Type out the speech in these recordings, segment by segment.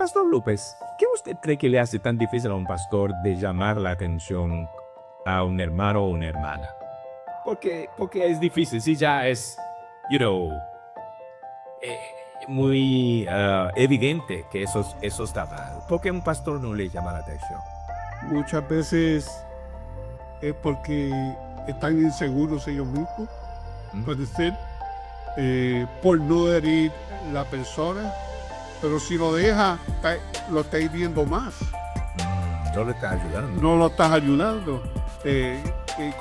Pastor López, ¿qué usted cree que le hace tan difícil a un pastor de llamar la atención a un hermano o una hermana? Porque es difícil, si ya es, eh, muy evidente que eso está mal. ¿Por qué un pastor no le llama la atención? Muchas veces es porque están inseguros ellos mismos, puede ser, por no herir la persona, pero si lo deja, lo está hiriendo más, No le está ayudando. no lo estás ayudando.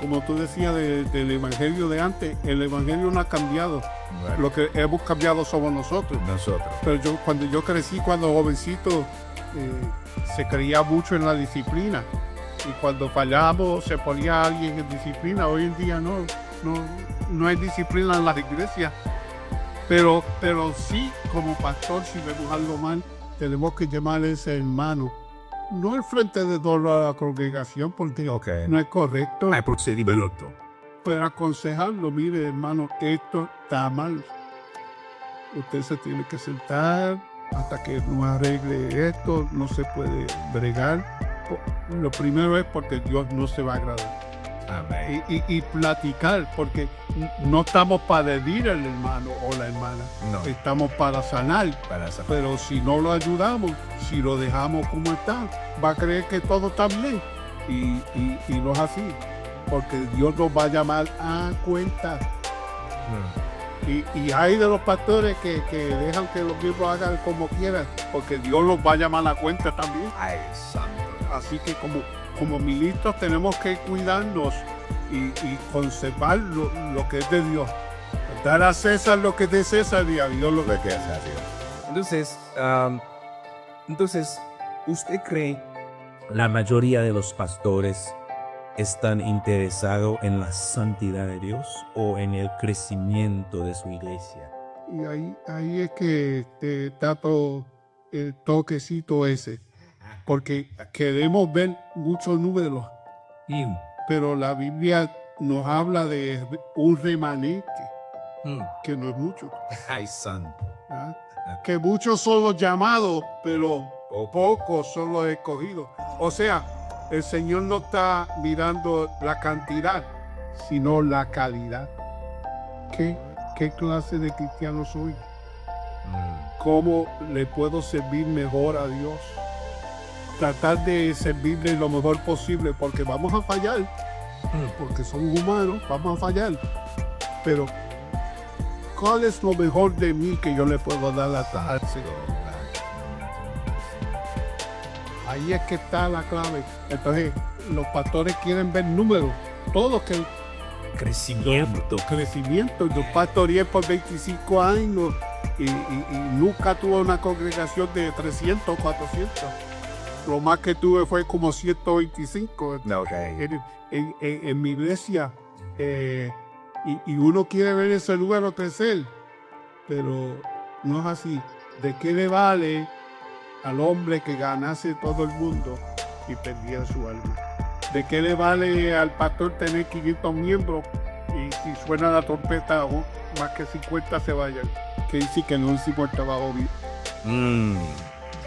Como tú decías del evangelio de antes, el evangelio no ha cambiado, Bueno, lo que hemos cambiado somos nosotros. Pero cuando yo crecí, cuando jovencito, se creía mucho en la disciplina. Y cuando fallábamos, se ponía alguien en disciplina. Hoy en día no hay disciplina en las iglesias. Pero sí, como pastor, si vemos algo mal, tenemos que llamar a ese hermano. No al frente de toda la congregación, porque Ok. no es correcto. Hay procedimiento. Pero aconsejarlo, mire, hermano, esto está mal. Usted se tiene que sentar hasta que no arregle esto, no se puede bregar. Lo primero es porque Dios no se va a agradar. Amén. Y platicar, porque no estamos para herir al hermano o la hermana, No. estamos para sanar. Para saber. Pero si no lo ayudamos, si lo dejamos como está, va a creer que todo está bien. Y no es así, porque Dios nos va a llamar a cuenta. Y hay de los pastores que dejan que los miembros hagan como quieran, porque Dios los va a llamar a cuenta también. Ay, santo. Así que como ministros tenemos que cuidarnos y conservar lo que es de Dios. Dar a César lo que es de César y a Dios lo que es de Dios. Entonces, ¿usted cree la mayoría de los pastores están interesados en la santidad de Dios o en el crecimiento de su iglesia? Y ahí es que te trato el toquecito ese, porque queremos ver muchos números, pero la Biblia nos habla de un remanente, que no es mucho. Ay, santo. ¿Ah? Que muchos son los llamados, pero pocos son los escogidos. O sea, el Señor no está mirando la cantidad, sino la calidad. ¿Qué clase de cristiano soy? ¿Cómo le puedo servir mejor a Dios? Tratar de servirle lo mejor posible, porque vamos a fallar, porque somos humanos, vamos a fallar. Pero, ¿cuál es lo mejor de mí que yo le puedo dar al Señor? Ahí es que está la clave. Entonces, los pastores quieren ver números, todos que Crecimiento. crecimiento. Yo pastoreé por 25 años y nunca tuve una congregación de 300, 400. Lo más que tuve fue como 125 en mi iglesia. Y uno quiere ver ese número crecer, pero no es así. ¿De qué le vale al hombre que ganase todo el mundo y perdiera su alma? ¿De qué le vale al pastor tener 500 miembros y si suena la trompeta más que 50 se vayan? Que dice que no se importa bajo bien.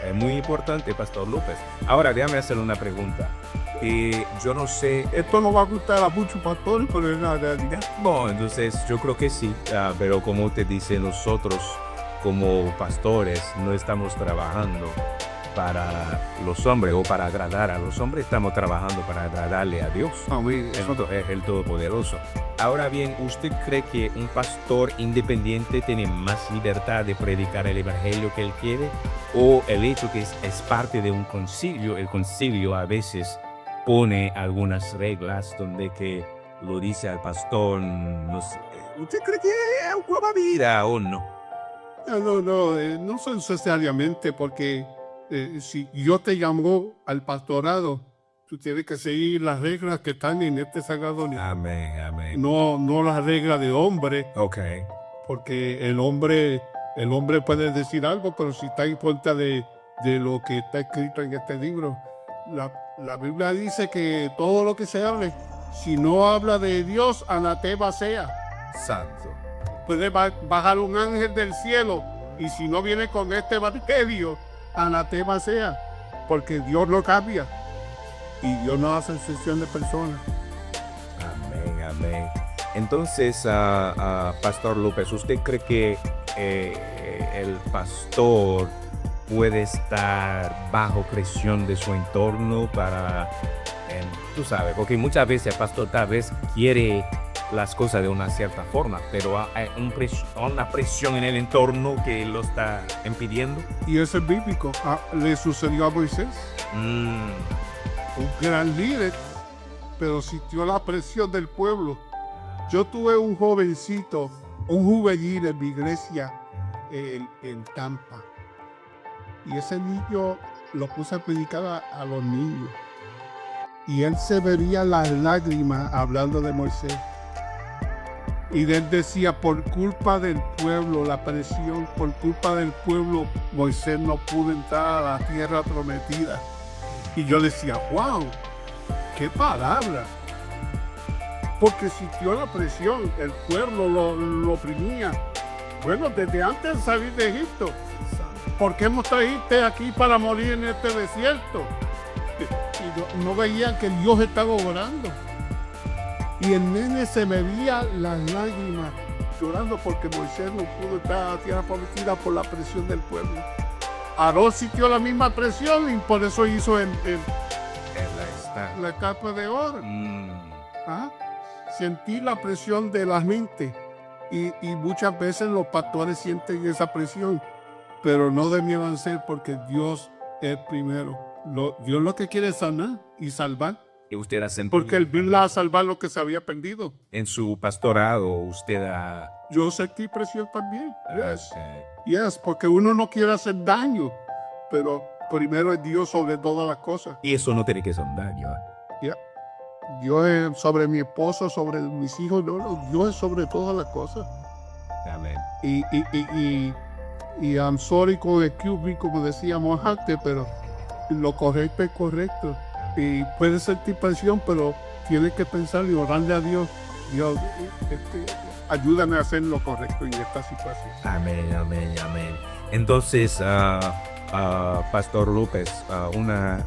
Es muy importante, Pastor López. Ahora, déjame hacerle una pregunta. Yo no sé. Esto no va a gustar a muchos pastores, pero es la realidad. Bueno, entonces yo creo que sí. Pero como usted dice, nosotros como pastores no estamos trabajando para los hombres o para agradar a los hombres, estamos trabajando para agradarle a Dios. Es el Todopoderoso. Ahora bien, ¿usted cree que un pastor independiente tiene más libertad de predicar el evangelio que él quiere? ¿O el hecho que es parte de un concilio, el concilio a veces pone algunas reglas donde que lo dice al pastor, no sé, ¿usted cree que es una vida o no? No son necesariamente, porque si yo te llamo al pastorado, tú tienes que seguir las reglas que están en este sagrado libro. Amén. No las reglas de hombre, Ok. porque el hombre puede decir algo, pero si está en contra de lo que está escrito en este libro. La Biblia dice que todo lo que se hable, si no habla de Dios, anatema sea. Santo. Puede bajar un ángel del cielo y si no viene con este evangelio, anatema sea, porque Dios no cambia y Dios no hace excepción de personas. Amén, amén. Entonces, Pastor López, ¿usted cree que el pastor puede estar bajo presión de su entorno para, tú sabes, porque muchas veces el pastor tal vez quiere las cosas de una cierta forma, pero hay una presión en el entorno que lo está impidiendo? Y eso es bíblico. Le sucedió a Moisés, un gran líder, pero sintió la presión del pueblo. Yo tuve un jovencito, un juvenil en mi iglesia en Tampa. Y ese niño lo puse a predicar a los niños. Y él se veía las lágrimas hablando de Moisés. Y él decía, por culpa del pueblo, la presión, por culpa del pueblo, Moisés no pudo entrar a la tierra prometida. Y yo decía, wow, qué palabra. Porque sintió la presión, el pueblo lo oprimía. Bueno, desde antes de salir de Egipto, ¿por qué nos trajiste aquí para morir en este desierto? Y no veían que Dios estaba orando. Y el nene se me veía las lágrimas llorando porque Moisés no pudo entrar a la tierra prometida por la presión del pueblo. Aarón sintió la misma presión y por eso hizo la capa de oro. Sentí la presión de la gente y muchas veces los pastores sienten esa presión, pero no debieran ser porque Dios es primero. Dios lo que quiere es sanar y salvar. ¿Y usted ha sentido? Porque Él vino a salvar lo que se había perdido. En su pastorado, usted ha... Yo sentí presión también. Yes, porque uno no quiere hacer daño, pero primero es Dios sobre todas las cosas. Y eso no tiene que ser un daño. Dios es sobre mi esposo, sobre mis hijos, no, Dios es sobre todas las cosas. Amén. Y I'm sorry con el QB, como decíamos antes, pero lo correcto es correcto. Y puede sentir presión, pero tienes que pensar y orarle a Dios. Dios, ayúdame a hacer lo correcto en esta situación. Amén, amén, amén. Entonces, Pastor López, una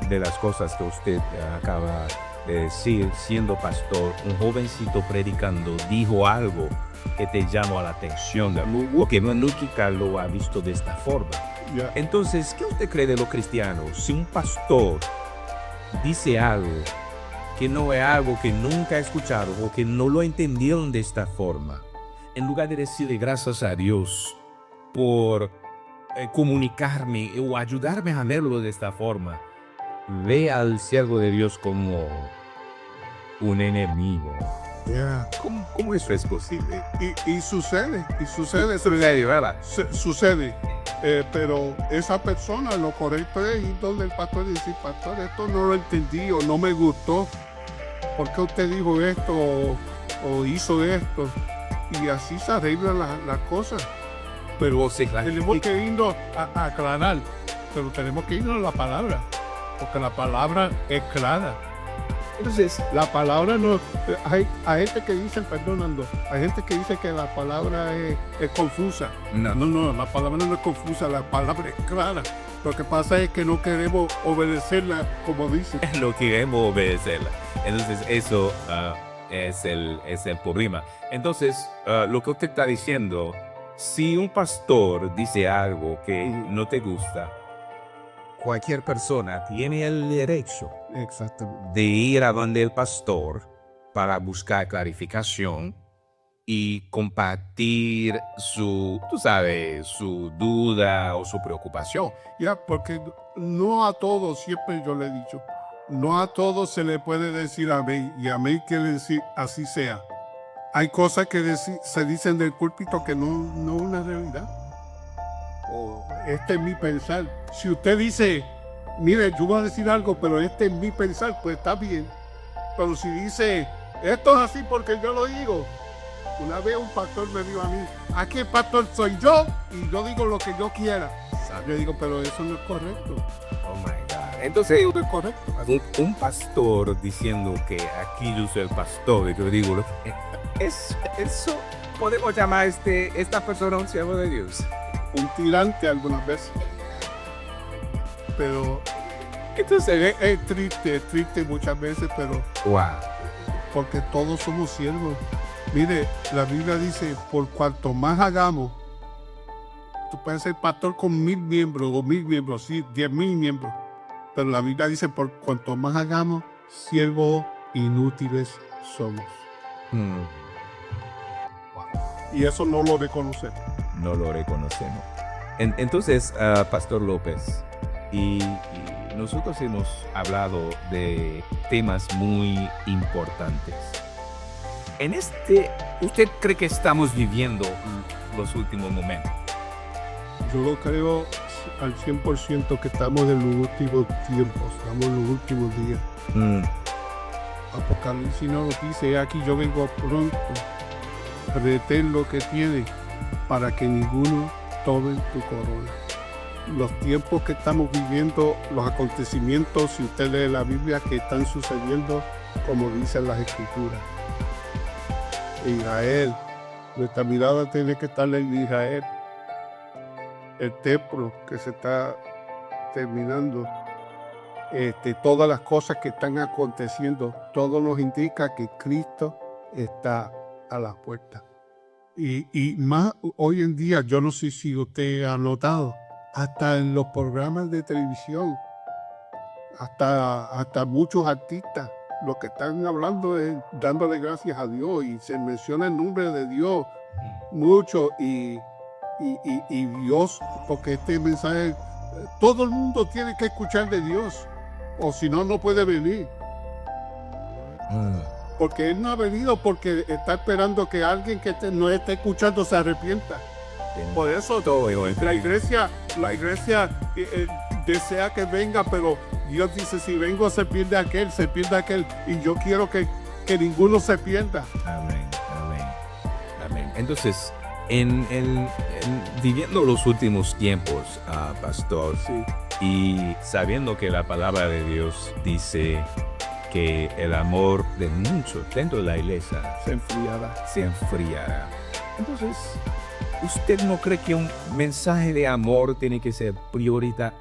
de las cosas que usted acaba de decir, siendo pastor, un jovencito predicando, dijo algo que te llamó a la atención, porque nunca lo ha visto de esta forma. Entonces, ¿qué usted cree de los cristianos? Si un pastor dice algo que no es algo que nunca ha escuchado o que no lo entendieron de esta forma, en lugar de decirle gracias a Dios por comunicarme o ayudarme a verlo de esta forma, ve al siervo de Dios como un enemigo. ¿Cómo eso es posible? Y sucede. ¿Verdad? Sucede. Pero esa persona, lo correcto es ir donde el pastor y decir, pastor, esto no lo entendí o no me gustó. ¿Por qué usted dijo esto o hizo esto? Y así se arreglan las cosas. Pero tenemos que irnos a aclarar, pero tenemos que irnos a la palabra, porque la palabra es clara. Entonces, la palabra no... Hay gente que dice, perdonando, hay gente que dice que la palabra es confusa. No, la palabra no es confusa, la palabra es clara. Lo que pasa es que no queremos obedecerla como dice. No queremos obedecerla. Entonces, eso es el problema. Entonces, lo que usted está diciendo, si un pastor dice algo que no te gusta, cualquier persona tiene el derecho de ir a donde el pastor para buscar clarificación y compartir su duda o su preocupación. Porque no a todos, siempre yo le he dicho, no a todos se le puede decir amén, y amén quiere decir así sea. Hay cosas que se dicen del púlpito que no es una realidad. Este es mi pensar. Si usted dice, mire, yo voy a decir algo, pero este es mi pensar, pues está bien. Pero si dice, esto es así porque yo lo digo. Una vez un pastor me dijo a mí, aquí el pastor soy yo y yo digo lo que yo quiera. Yo digo, pero eso no es correcto. Oh my God. Entonces, no es correcto. Un pastor diciendo que aquí yo soy el pastor y yo digo, eso podemos llamar esta persona un siervo de Dios. Un tirante algunas veces. pero entonces es triste muchas veces, pero Wow. porque todos somos siervos. Mire, la Biblia dice, por cuanto más hagamos, tú puedes ser pastor con 1000 miembros, o 1000 miembros, sí, 10,000 miembros. Pero la Biblia dice, por cuanto más hagamos, siervos inútiles somos. Y eso no lo reconocemos. No lo reconocemos. Entonces, Pastor López, y nosotros hemos hablado de temas muy importantes. ¿Usted cree que estamos viviendo los últimos momentos? Yo lo creo al 100% que estamos en los últimos tiempos, estamos en los últimos días. Apocalipsis nos dice, aquí yo vengo pronto, retén lo que tiene para que ninguno tome tu corona. Los tiempos que estamos viviendo, los acontecimientos, si usted lee la Biblia, que están sucediendo como dicen las Escrituras. Israel, nuestra mirada tiene que estar en Israel. El templo que se está terminando, todas las cosas que están aconteciendo, todo nos indica que Cristo está a la puerta. Y más hoy en día, yo no sé si usted ha notado, hasta en los programas de televisión, hasta muchos artistas, lo que están hablando es dándole gracias a Dios y se menciona el nombre de Dios mucho y Dios, porque este mensaje, todo el mundo tiene que escuchar de Dios, o si no, no puede venir. Porque Él no ha venido porque está esperando que alguien que no esté escuchando se arrepienta. Por eso la iglesia desea que venga, pero Dios dice, si vengo se pierde aquel, y yo quiero que ninguno se pierda. Amén, amén, amén. Entonces, viviendo los últimos tiempos, Pastor, Sí. y sabiendo que la palabra de Dios dice que el amor de muchos dentro de la iglesia Se enfriará. se enfriará. Entonces, ¿usted no cree que un mensaje de amor tiene que ser prioridad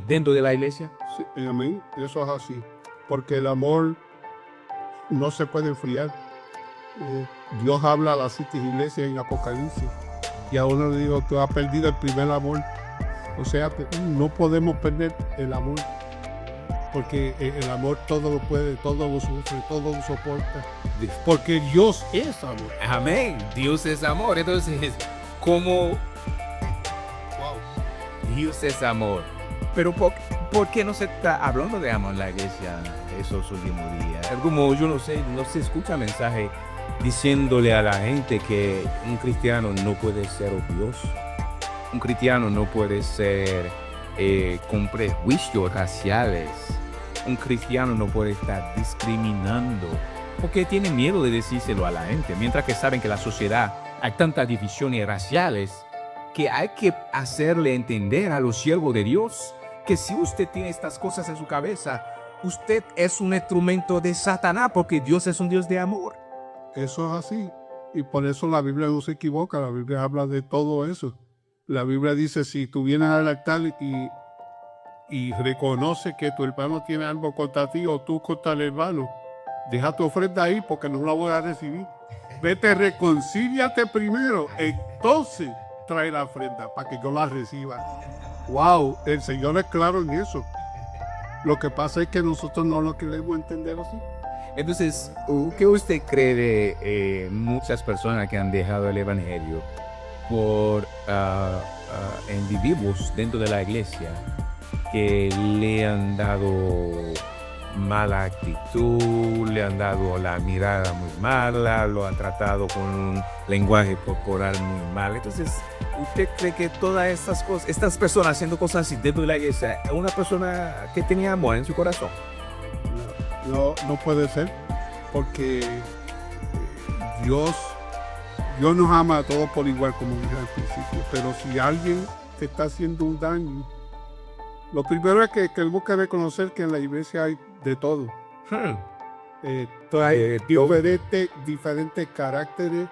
dentro de la iglesia? Sí, amén. Eso es así. Porque el amor no se puede enfriar. Dios habla a las 7 iglesias en Apocalipsis. Y a uno le digo, tú has perdido el primer amor. O sea, no podemos perder el amor. Porque el amor todo lo puede, todo lo sufre, todo lo soporta. Porque Dios es amor. Amén. Dios es amor. Entonces, ¿cómo? Wow. Dios es amor. Pero ¿por qué no se está hablando de amor en la iglesia esos últimos días? Como yo no se escucha mensaje diciéndole a la gente que un cristiano no puede ser odioso. Un cristiano no puede ser con prejuicios raciales. Un cristiano no puede estar discriminando porque tiene miedo de decírselo a la gente, mientras que saben que en la sociedad hay tantas divisiones raciales que hay que hacerle entender a los siervos de Dios que si usted tiene estas cosas en su cabeza, usted es un instrumento de Satanás, porque Dios es un Dios de amor. Eso es así. Y por eso la Biblia no se equivoca. La Biblia habla de todo eso. La Biblia dice, si tú vienes al altar y reconoces que tu hermano tiene algo contra ti o tú contra el hermano, deja tu ofrenda ahí porque no la voy a recibir. Vete, reconcíliate primero, entonces trae la ofrenda para que yo la reciba. Wow, el Señor es claro en eso. Lo que pasa es que nosotros no lo queremos entender así. Entonces, ¿qué usted cree de muchas personas que han dejado el evangelio por individuos dentro de la iglesia que le han dado mala actitud, le han dado la mirada muy mala, lo han tratado con un lenguaje corporal muy mal? Entonces, ¿usted cree que todas estas cosas, estas personas haciendo cosas así dentro de la iglesia, es una persona que tenía amor en su corazón? No puede ser, porque Dios nos ama a todos por igual, como dije al principio, pero si alguien te está haciendo un daño, lo primero es que tenemos que reconocer que en la iglesia hay de todo. Hay diferentes caracteres,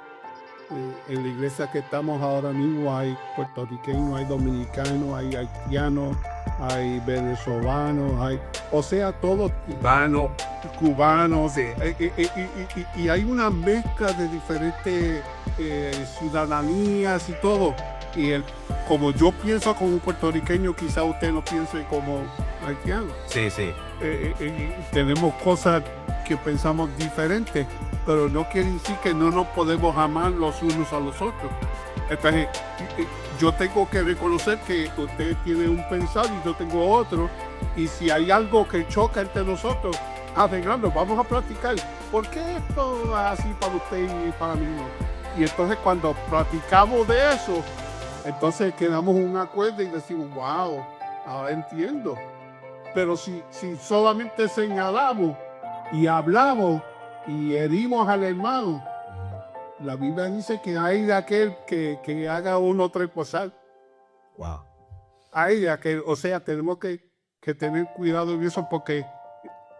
En la iglesia que estamos ahora mismo hay puertorriqueños, hay dominicanos, hay haitianos, hay venezolanos, o sea, todos cubanos, Sí. y hay una mezcla de diferentes ciudadanías y todo. Y como yo pienso como puertorriqueño, quizá usted no piense como haitiano. Sí, sí. Tenemos cosas que pensamos diferentes, pero no quiere decir que no nos podemos amar los unos a los otros. Entonces, yo tengo que reconocer que usted tiene un pensar y yo tengo otro, y si hay algo que choca entre nosotros, arreglarlo, vamos a practicar. ¿Por qué esto es así para usted y para mí no? Y entonces cuando practicamos de eso, entonces quedamos un acuerdo y decimos, wow, ahora entiendo. Pero si solamente señalamos y hablamos y herimos al hermano, la Biblia dice que hay de aquel que haga uno o tres cosas. Wow. Hay de aquel, o sea, tenemos que tener cuidado en eso porque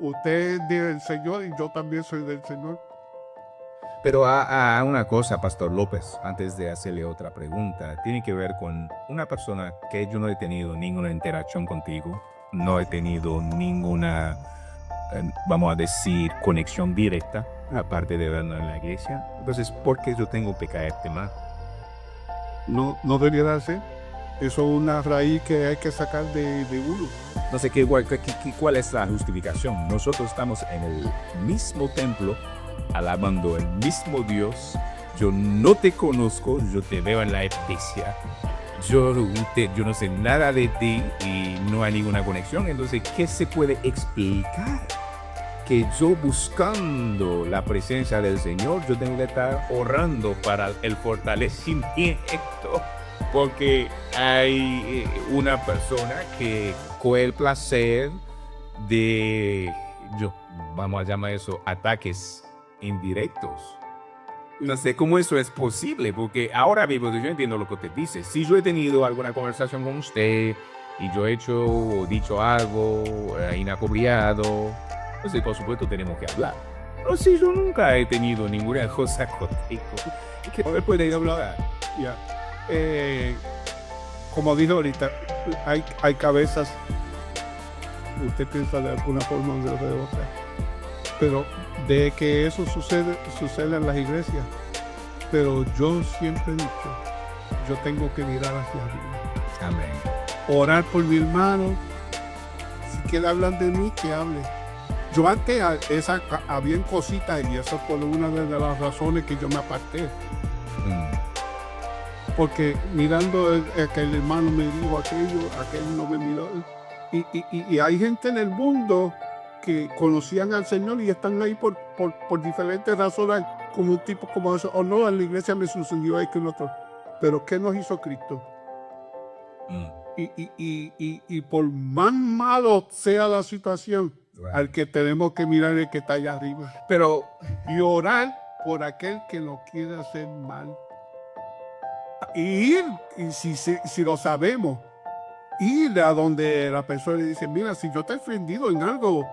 usted es del Señor y yo también soy del Señor. Pero a una cosa, Pastor López, antes de hacerle otra pregunta, tiene que ver con una persona que yo no he tenido ninguna interacción contigo, no he tenido ninguna, vamos a decir, conexión directa, aparte de vernos en la iglesia. Entonces, ¿por qué yo tengo que caerte más? No debería ser. Eso es una raíz que hay que sacar de uno. No sé cuál es la justificación. Nosotros estamos en el mismo templo, alabando al mismo Dios. Yo no te conozco, yo te veo en la iglesia. Yo no sé nada de ti y no hay ninguna conexión. Entonces, ¿qué se puede explicar? Que yo buscando la presencia del Señor, yo tengo que estar orando para el fortalecimiento. Porque hay una persona que con el placer de, vamos a llamar eso, ataques indirectos. No sé cómo eso es posible, porque ahora mismo yo entiendo lo que usted dice. Si yo he tenido alguna conversación con usted y yo he hecho o dicho algo inapropiado, entonces por supuesto tenemos que hablar. Pero si yo nunca he tenido ninguna cosa contigo, ¿qué puede hablar? Ya. Como dijo ahorita, hay cabezas. Usted piensa de alguna forma o de otra. Pero de que eso sucede en las iglesias. Pero yo siempre he dicho, yo tengo que mirar hacia arriba. Amén. Orar por mi hermano. Si quiere hablar de mí, que hable. Yo antes había cositas y eso fue una de las razones que yo me aparté. Porque mirando que el hermano me dijo aquel no me miró. Y hay gente en el mundo que conocían al Señor y están ahí por diferentes razones, como un tipo como eso. O no, en la iglesia me sucedió esto y lo otro. Pero ¿qué nos hizo Cristo? Y por más malo sea la situación, al que tenemos que mirar es el que está allá arriba. Y orar por aquel que nos quiere hacer mal. Y ir, y si lo sabemos, ir a donde la persona le dice, mira, si yo te he ofendido en algo,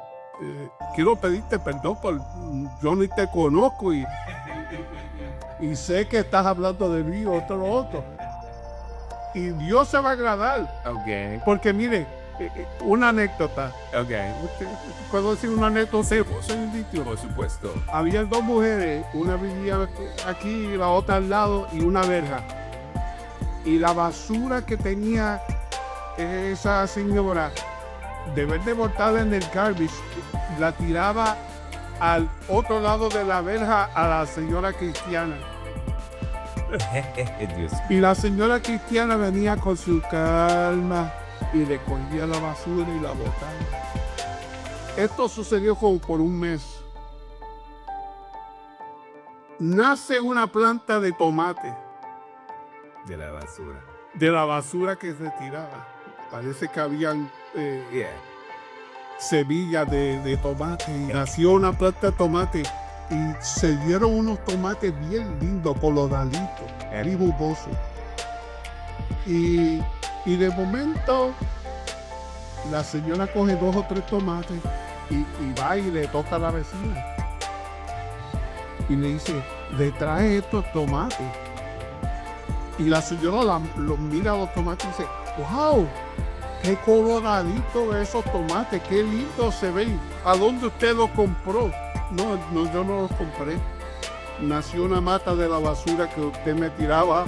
quiero pedirte perdón, yo ni te conozco y sé que estás hablando de mí o lo otro. Y Dios se va a agradar. Okay. Porque mire, una anécdota. Okay. ¿Puedo decir una anécdota? Por supuesto. Había dos mujeres, una vivía aquí y la otra al lado, y una verja. Y la basura que tenía esa señora, de vez de botada en el garbage, la tiraba al otro lado de la verja a la señora cristiana. Y la señora cristiana venía con su calma y recogía la basura y la botaba. Esto sucedió como por un mes. Nace una planta de tomate. De la basura. De la basura que se tiraba. Parece que habían semillas de tomate. Y nació una planta de tomate. Y se dieron unos tomates bien lindos, coloraditos, muy jugosos. Y de momento, la señora coge 2 o 3 tomates y va y le toca a la vecina. Y le dice, le trae estos tomates. Y la señora lo mira a los tomates y dice, wow, qué coloradito esos tomates, qué lindo se ven. ¿A dónde usted los compró? No, yo no los compré. Nació una mata de la basura que usted me tiraba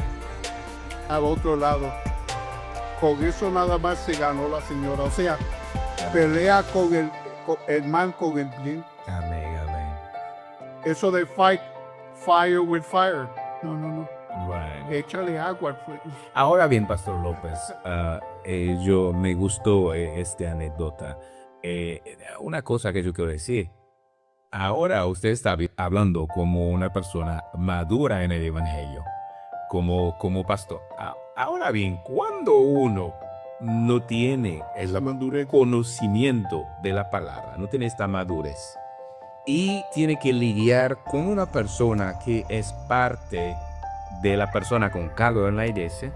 al otro lado. Con eso nada más se ganó la señora. O sea, pelea con el mal con el bien. Amén, amén. Eso de fight fire with fire. No. Right. Échale agua al fuego. Ahora bien, Pastor López, yo me gustó esta anécdota. Una cosa que yo quiero decir. Ahora usted está hablando como una persona madura en el Evangelio, como pastor. Ahora bien, cuando uno no tiene el conocimiento de la palabra, no tiene esta madurez, y tiene que lidiar con una persona que es parte de la persona con cargo en la iglesia,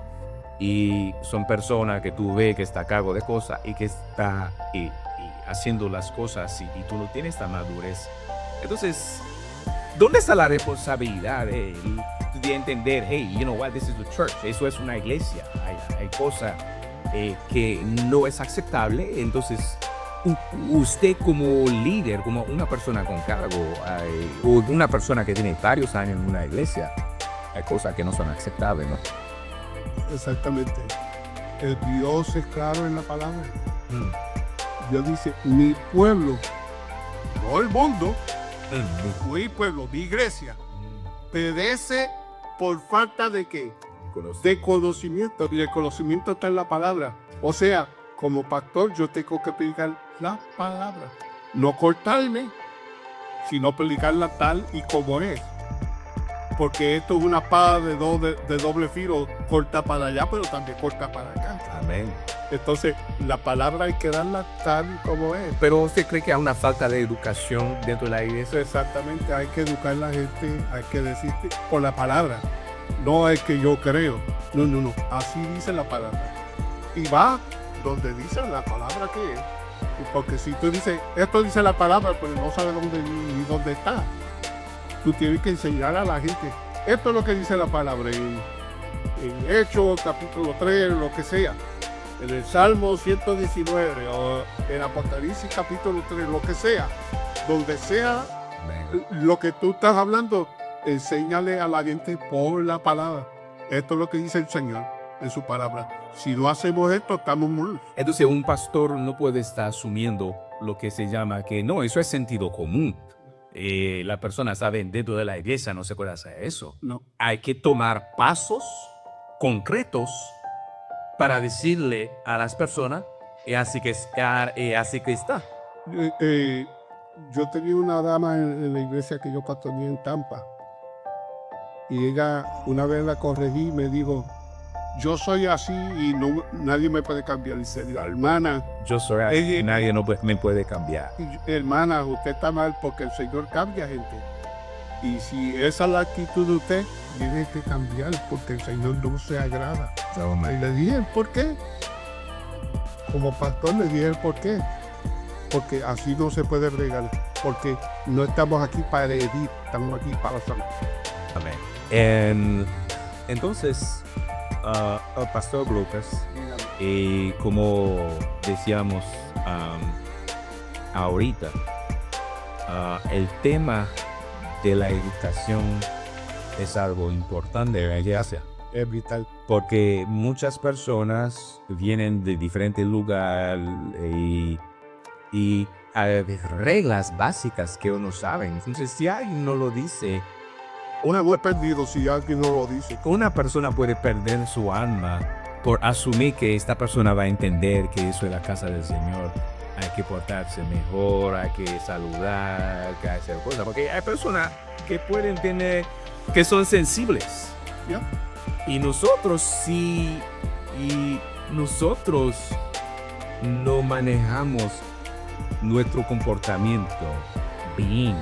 y son personas que tú ves que está a cargo de cosas y que está y haciendo las cosas y tú no tienes esta madurez. Entonces, ¿dónde está la responsabilidad de él de entender, hey, you know what, this is the church, eso es una iglesia, hay cosas que no es aceptable? Entonces, usted como líder, como una persona con cargo, o una persona que tiene varios años en una iglesia, hay cosas que no son aceptables, ¿no? Exactamente. El Dios es claro en la palabra. Dios dice, mi pueblo, no el mundo, mi pueblo, mi iglesia, perece por falta de ¿qué? De conocimiento. Y el conocimiento está en la palabra. O sea, como pastor yo tengo que predicar la palabra. No cortarme, sino predicarla tal y como es. Porque esto es una espada de doble filo, corta para allá, pero también corta para acá. Amén. Entonces, la palabra hay que darla tal y como es. Pero ¿usted cree que hay una falta de educación dentro de la iglesia? Exactamente, hay que educar a la gente, hay que decirte por la palabra. No es que yo creo. No. Así dice la palabra. Y va donde dice la palabra que es. Porque si tú dices, esto dice la palabra, pero no sabes ni dónde está. Tú tienes que enseñar a la gente. Esto es lo que dice la palabra en Hechos, capítulo 3, lo que sea. En el Salmo 119 o en Apocalipsis, capítulo 3, lo que sea. Donde sea lo que tú estás hablando, enséñale a la gente por la palabra. Esto es lo que dice el Señor en su palabra. Si no hacemos esto, estamos mal. Entonces un pastor no puede estar asumiendo lo que se llama que no, eso es sentido común. La persona sabe dentro de la iglesia no se puede hacer eso. No. Hay que tomar pasos concretos para decirle a las personas así que está. Yo tenía una dama en la iglesia que yo pastoreé en Tampa. Y ella una vez la corregí y me dijo, yo soy así y nadie me puede cambiar. Dice, hermana, yo soy así, nadie me puede cambiar. Hermana, usted está mal porque el Señor cambia gente. Y si esa es la actitud de usted, tiene que cambiar porque el Señor no se agrada. Y le dije el por qué. Como pastor le dije el por qué. Porque así no se puede bregar. Porque no estamos aquí para herir, estamos aquí para salvar. Amén. Entonces, Pastor López, como decíamos ahorita, el tema de la educación es algo importante en la iglesia. Es vital. Porque muchas personas vienen de diferentes lugares y hay reglas básicas que uno sabe. Entonces, si alguien no lo dice, uno no es perdido si alguien no lo dice. Una persona puede perder su alma por asumir que esta persona va a entender que eso es la casa del Señor. Hay que portarse mejor, hay que saludar, hay que hacer cosas. Porque hay personas que pueden tener, que son sensibles. ¿Ya? Y nosotros no manejamos nuestro comportamiento bien,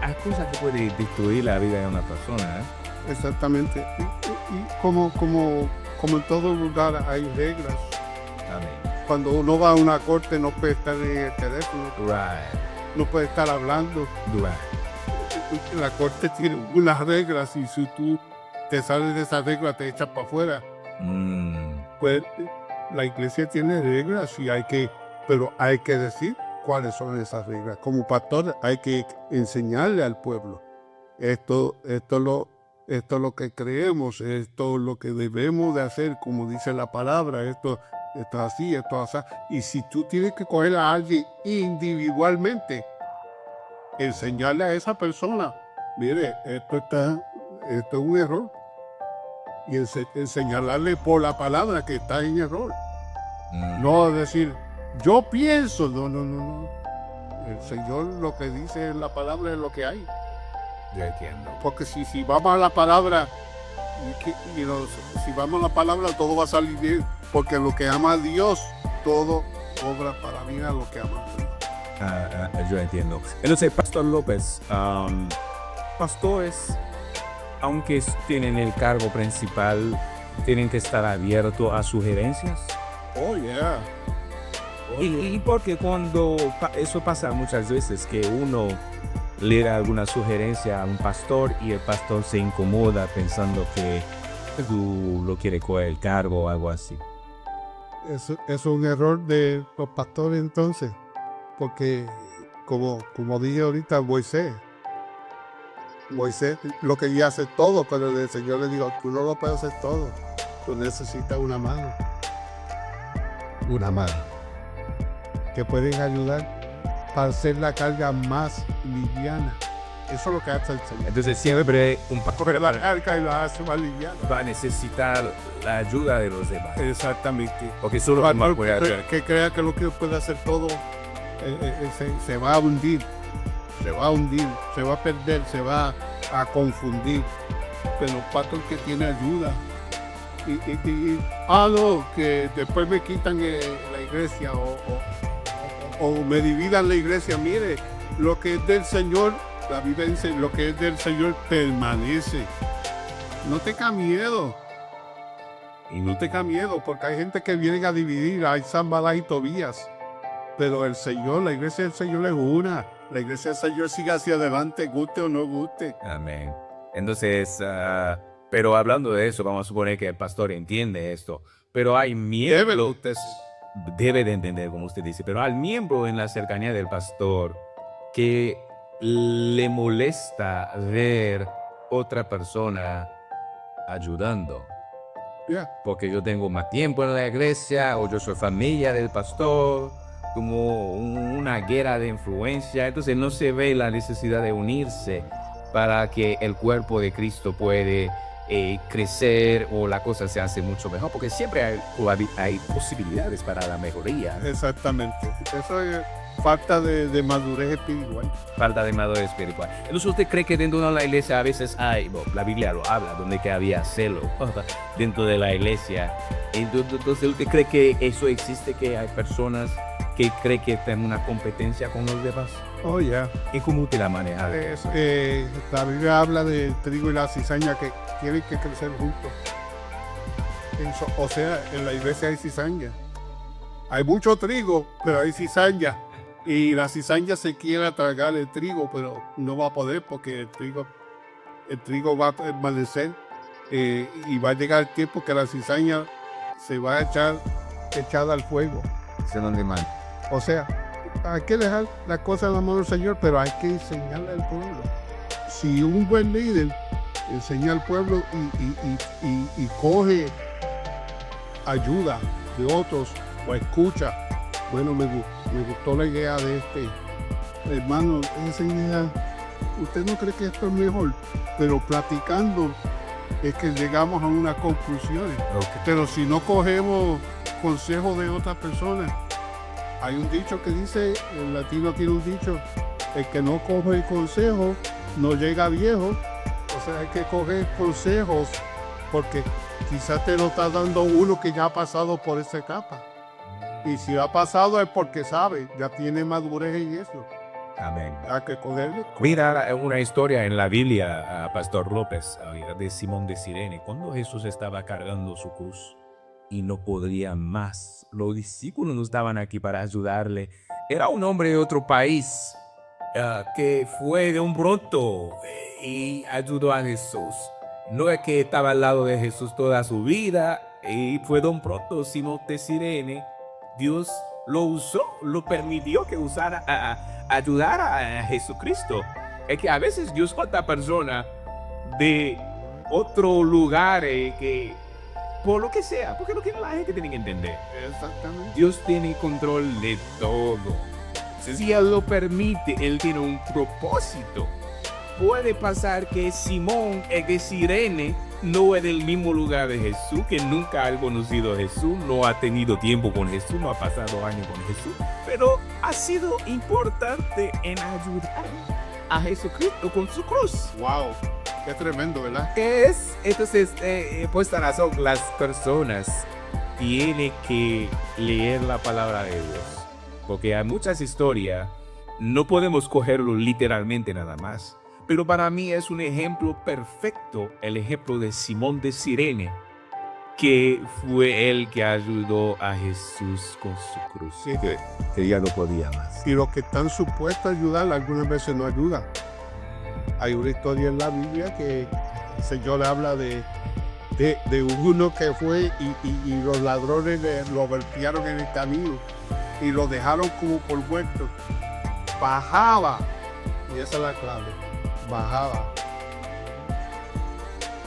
hay cosas que pueden destruir la vida de una persona. Exactamente. Y como en todo lugar hay reglas. Amén. Cuando uno va a una corte no puede estar en el teléfono. Right. No puede estar hablando. Right. La corte tiene unas reglas y si tú te sales de esa regla, te echas para afuera. Mm, Pues la iglesia tiene reglas y pero hay que decir cuáles son esas reglas. Como pastor hay que enseñarle al pueblo. Esto es lo que creemos, esto es lo que debemos de hacer, como dice la palabra, esto es así, esto es así. Y si tú tienes que coger a alguien individualmente, enseñarle a esa persona, mire, esto es un error. Y enseñarle por la palabra que está en error. No decir, yo pienso, no. El Señor lo que dice en la palabra es lo que hay. yo entiendo. Porque si vamos a la palabra, si vamos a la palabra, todo va a salir bien. Porque lo que ama a Dios, todo obra para bien a lo que ama a Dios. Yo entiendo. Entonces, Pastor López, pastores, aunque tienen el cargo principal, tienen que estar abiertos a sugerencias. Oh, yeah. Y porque cuando eso pasa muchas veces, que uno le da alguna sugerencia a un pastor y el pastor se incomoda pensando que tú lo quieres coger el cargo o algo así. Eso es un error de los pastores entonces. Porque, como dije ahorita, Moisés lo quería hacer todo, pero el Señor le dijo, tú no lo puedes hacer todo. Tú necesitas una mano. Una mano. Que pueden ayudar para hacer la carga más liviana. Eso es lo que hace el Señor. Entonces siempre un pastor La carga y la hace más liviana. va a necesitar la ayuda de los demás. Exactamente. Porque solo Pastor uno puede hacer. que crea que lo que puede hacer todo se va a hundir. Se va a hundir, se va a perder, se va a confundir. Pero el pastor que tiene ayuda. No, que después me quitan la iglesia o me dividan la iglesia. Mire, lo que es del Señor, la Biblia dice, lo que es del Señor permanece. No tenga miedo. Y no tenga miedo, porque hay gente que viene a dividir, hay Sanballat y Tobías. Pero el Señor, la iglesia del Señor es una. La iglesia del Señor sigue hacia adelante, guste o no guste. Amén. Entonces, pero hablando de eso, vamos a suponer que el pastor entiende esto. Pero hay miembros, debe de entender, como usted dice, pero hay miembro en la cercanía del pastor que le molesta ver otra persona ayudando. Yeah. Porque yo tengo más tiempo en la iglesia o yo soy familia del pastor, como una guerra de influencia. Entonces no se ve la necesidad de unirse para que el cuerpo de Cristo puede crecer o la cosa se hace mucho mejor, porque siempre hay posibilidades para la mejoría. Exactamente. Eso es falta de madurez espiritual. Falta de madurez espiritual. Entonces, ¿usted cree que dentro de la iglesia a veces hay, la Biblia lo habla, donde que había celo dentro de la iglesia? Entonces, ¿usted cree que eso existe, que hay personas que creen que tienen una competencia con los demás? Oh, ya. ¿Y cómo usted la maneja? La Biblia habla del trigo y la cizaña que tienen que crecer juntos. O sea, en la iglesia hay cizaña. Hay mucho trigo, pero hay cizaña. Y la cizaña se quiere tragar el trigo, pero no va a poder porque el trigo va a permanecer. Y va a llegar el tiempo que la cizaña se va a echada al fuego. O sea, hay que dejar las cosas en la mano del Señor, pero hay que enseñarle al pueblo. Si un buen líder enseña al pueblo y coge ayuda de otros o escucha, bueno, me gustó la idea de hermano, esa idea, ¿usted no cree que esto es mejor? Pero platicando es que llegamos a unas conclusiones. Okay. Pero si no cogemos consejos de otras personas, hay un dicho que dice, el latino tiene un dicho, el que no coge el consejo no llega viejo. O sea, hay que coger consejos porque quizás te lo está dando uno que ya ha pasado por esa etapa. Y si ha pasado es porque sabe, ya tiene madurez en eso. Amén. Hay que cogerlo. Mira una historia en la Biblia, Pastor López, de Simón de Cirene, cuando Jesús estaba cargando su cruz y no podría más. Los discípulos no estaban aquí para ayudarle. Era un hombre de otro país que fue de un pronto y ayudó a Jesús. No es que estaba al lado de Jesús toda su vida y fue don pronto, Simón de Sirene. Dios lo usó, lo permitió que usara ayudar a Jesucristo. Es que a veces Dios corta personas de otro lugar que por lo que sea, porque lo que la gente tiene que entender. Exactamente. Dios tiene control de todo. Si Él lo permite, Él tiene un propósito. Puede pasar que Simón de Sirene no es del mismo lugar de Jesús, que nunca ha conocido a Jesús, no ha tenido tiempo con Jesús, no ha pasado años con Jesús, pero ha sido importante en ayudar a Jesucristo con su cruz. Wow, qué tremendo, ¿verdad? Entonces, por esta razón, las personas tienen que leer la palabra de Dios, porque hay muchas historias, no podemos cogerlo literalmente nada más. Pero para mí es un ejemplo perfecto, el ejemplo de Simón de Sirene, que fue el que ayudó a Jesús con su cruz. Sí. Que ya no podía más. Y los que están supuestos a ayudar, algunas veces no ayudan. Hay una historia en la Biblia que el Señor habla de uno que fue y los ladrones lo golpearon en el camino y lo dejaron como por muerto. Bajaba, y esa es la clave. Bajaba.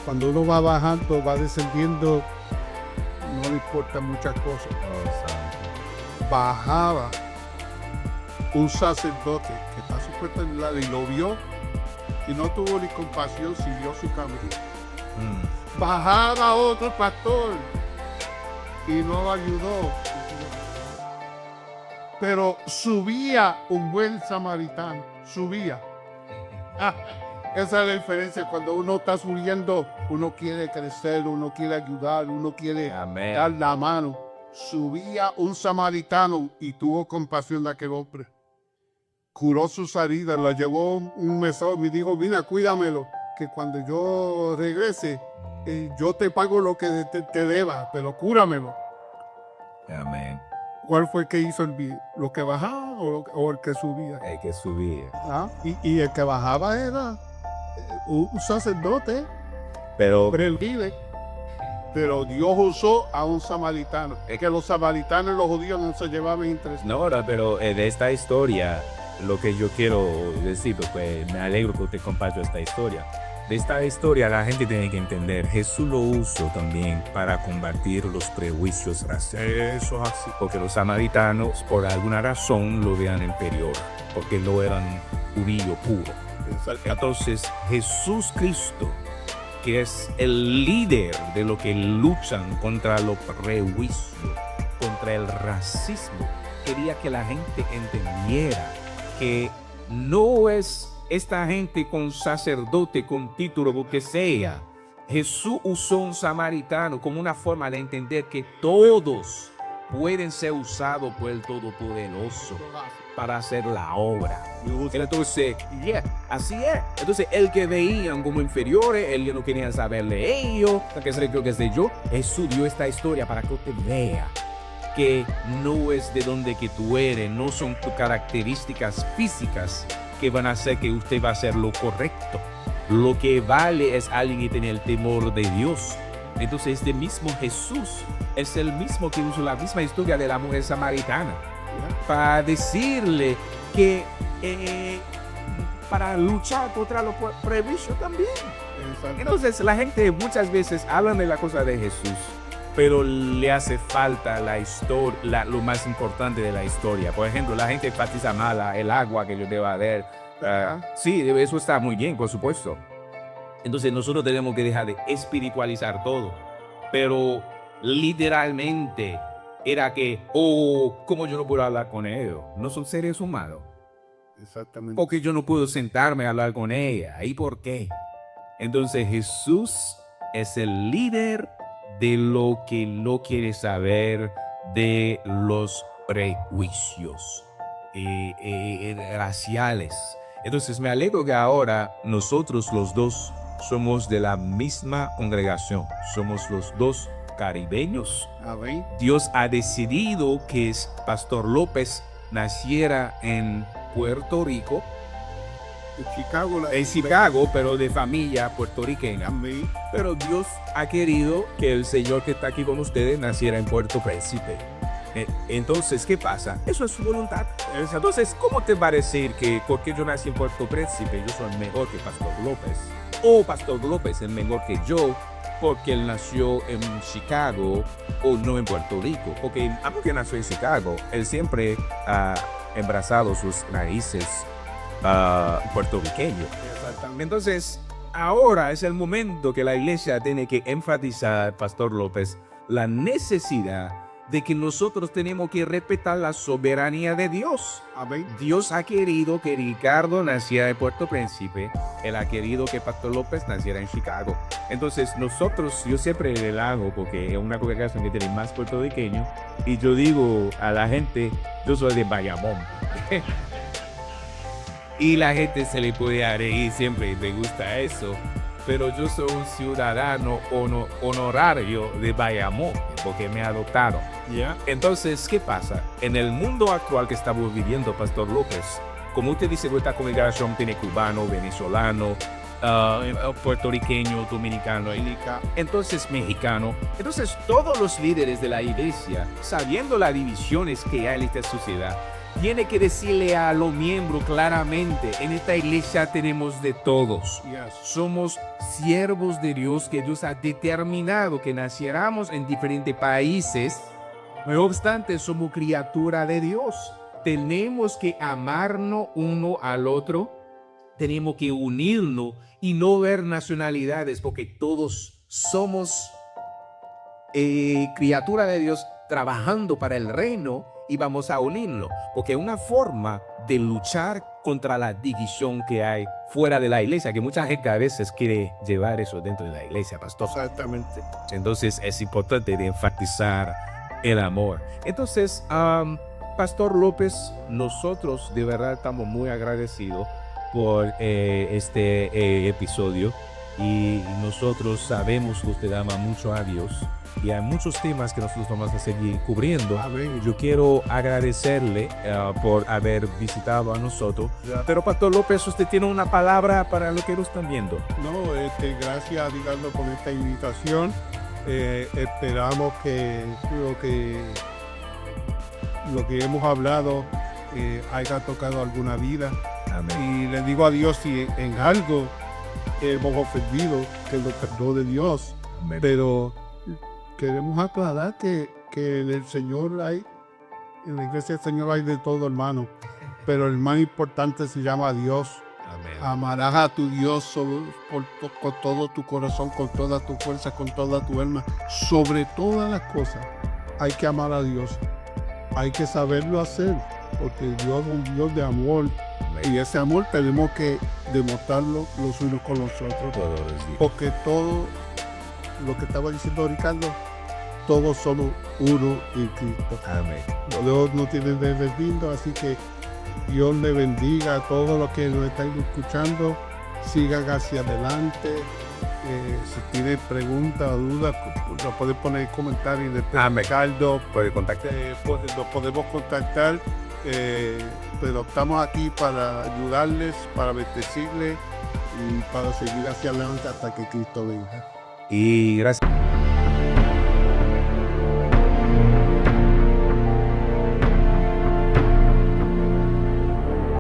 Cuando uno va bajando, va descendiendo, no le importan muchas cosas. Bajaba un sacerdote que está supuesto en el lado y lo vio y no tuvo ni compasión, siguió su camino. Bajaba otro pastor y no lo ayudó. Pero subía un buen samaritano, subía. Esa es la diferencia. Cuando uno está subiendo, uno quiere crecer, uno quiere ayudar, uno quiere dar la mano. Subía un samaritano y tuvo compasión de aquel hombre. Curó sus heridas, la llevó un mesón y dijo, mira, cuídamelo, que cuando yo regrese, yo te pago lo que te deba, pero cúramelo. Amén. ¿Cuál fue el que hizo el bien? ¿Lo que bajaba o el que subía? El que subía. Y el que bajaba era un sacerdote, Pero pero Dios usó a un samaritano. Es que los samaritanos y los judíos no se llevaban entre sí. no, pero de esta historia, lo que yo quiero decir, pues me alegro que usted compartió esta historia. De esta historia la gente tiene que entender, Jesús lo usó también para combatir los prejuicios raciales. Eso es así. Porque los samaritanos, por alguna razón, lo vean inferior, porque no eran judío puro. Entonces, Jesús Cristo, que es el líder de lo que luchan contra los prejuicios, contra el racismo, quería que la gente entendiera que no es esta gente con sacerdote, con título, lo que sea. Jesús usó un samaritano como una forma de entender que todos pueden ser usados por el Todopoderoso para hacer la obra. Entonces, así es. Entonces, el que veían como inferiores, el que no querían saber de ellos, que sé yo, Jesús dio esta historia para que usted vea que no es de donde que tú eres, no son tus características físicas que van a hacer que usted va a hacer lo correcto. Lo que vale es alguien que tiene el temor de Dios. Entonces este mismo Jesús es el mismo que usó la misma historia de la mujer samaritana para decirle que para luchar contra los prejuicios también. Entonces la gente muchas veces hablan de la cosa de Jesús, pero le hace falta la historia, lo más importante de la historia. Por ejemplo, la gente enfatiza más el agua que yo deba dar. Sí, eso está muy bien, por supuesto. Entonces nosotros tenemos que dejar de espiritualizar todo. Pero literalmente era que, ¿cómo yo no puedo hablar con ellos? No son seres humanos. Exactamente. Porque yo no puedo sentarme a hablar con ella. ¿Y por qué? Entonces Jesús es el líder de lo que no quiere saber de los prejuicios raciales. Entonces me alegro que ahora nosotros los dos somos de la misma congregación, somos los dos caribeños. Amén. Dios ha decidido que Pastor López naciera en Puerto Rico en Chicago, pero de familia puertorriqueña. Amén. Pero Dios ha querido que el Señor que está aquí con ustedes naciera en Puerto Príncipe. Entonces, ¿qué pasa? Eso es su voluntad. Entonces, ¿cómo te va a decir que porque yo nací en Puerto Príncipe, yo soy mejor que Pastor López? O Pastor López es mejor que yo porque él nació en Chicago o no en Puerto Rico. Porque aunque nació en Chicago, él siempre ha embrazado sus raíces puertorriqueños. Exactamente. Entonces, ahora es el momento que la iglesia tiene que enfatizar, Pastor López, la necesidad de que nosotros tenemos que respetar la soberanía de Dios. Amén. Dios ha querido que Ricardo naciera en Puerto Príncipe. Él ha querido que Pastor López naciera en Chicago. Entonces nosotros, yo siempre le hago porque es una congregación que tiene más puertorriqueños. Y yo digo a la gente, yo soy de Bayamón. Y la gente se le puede reír siempre, me gusta eso. Pero yo soy un ciudadano honorario de Bayamón porque me adoptaron. Yeah. Entonces, ¿qué pasa? En el mundo actual que estamos viviendo, Pastor López, como usted dice, esta congregación tiene cubano, venezolano, puertorriqueño, dominicano, entonces mexicano. Entonces, todos los líderes de la iglesia, sabiendo las divisiones que hay en esta sociedad, tiene que decirle a los miembros claramente, en esta iglesia tenemos de todos. Yes. Somos siervos de Dios que Dios ha determinado que naciéramos en diferentes países. No obstante, somos criatura de Dios. Tenemos que amarnos uno al otro. Tenemos que unirnos y no ver nacionalidades porque todos somos criatura de Dios trabajando para el reino. Y vamos a unirlo, porque es una forma de luchar contra la división que hay fuera de la iglesia, que mucha gente a veces quiere llevar eso dentro de la iglesia, pastor. Exactamente. Entonces es importante de enfatizar el amor. Entonces, Pastor López, nosotros de verdad estamos muy agradecidos por este episodio y nosotros sabemos que usted ama mucho a Dios. Y hay muchos temas que nosotros vamos a seguir cubriendo. Amén. Yo quiero agradecerle por haber visitado a nosotros. Ya. Pero Pastor López, usted tiene una palabra para lo que nos están viendo. No, gracias, Ricardo, por esta invitación. Esperamos que lo que hemos hablado haya tocado alguna vida. Amén. Y le digo a Dios si en algo hemos ofendido, que lo perdone Dios. Amén. Pero queremos aclarar que en el Señor en la iglesia del Señor hay de todo, hermano. Pero el más importante se llama Dios. Amén. Amarás a tu Dios con todo tu corazón, con toda tu fuerza, con toda tu alma. Sobre todas las cosas hay que amar a Dios. Hay que saberlo hacer, porque Dios es un Dios de amor. Y ese amor tenemos que demostrarlo los unos con los otros. Todos los días. Porque todo lo que estaba diciendo Ricardo, todos somos uno en Cristo. Amén. Dios no tiene deslindo, así que Dios le bendiga a todos los que nos están escuchando. Sigan hacia adelante. Si tienen preguntas o dudas, lo pueden poner en comentarios de Amén. Ricardo. Puede contactar. Nos podemos contactar, pero estamos aquí para ayudarles, para bendecirles y para seguir hacia adelante hasta que Cristo venga. Y gracias.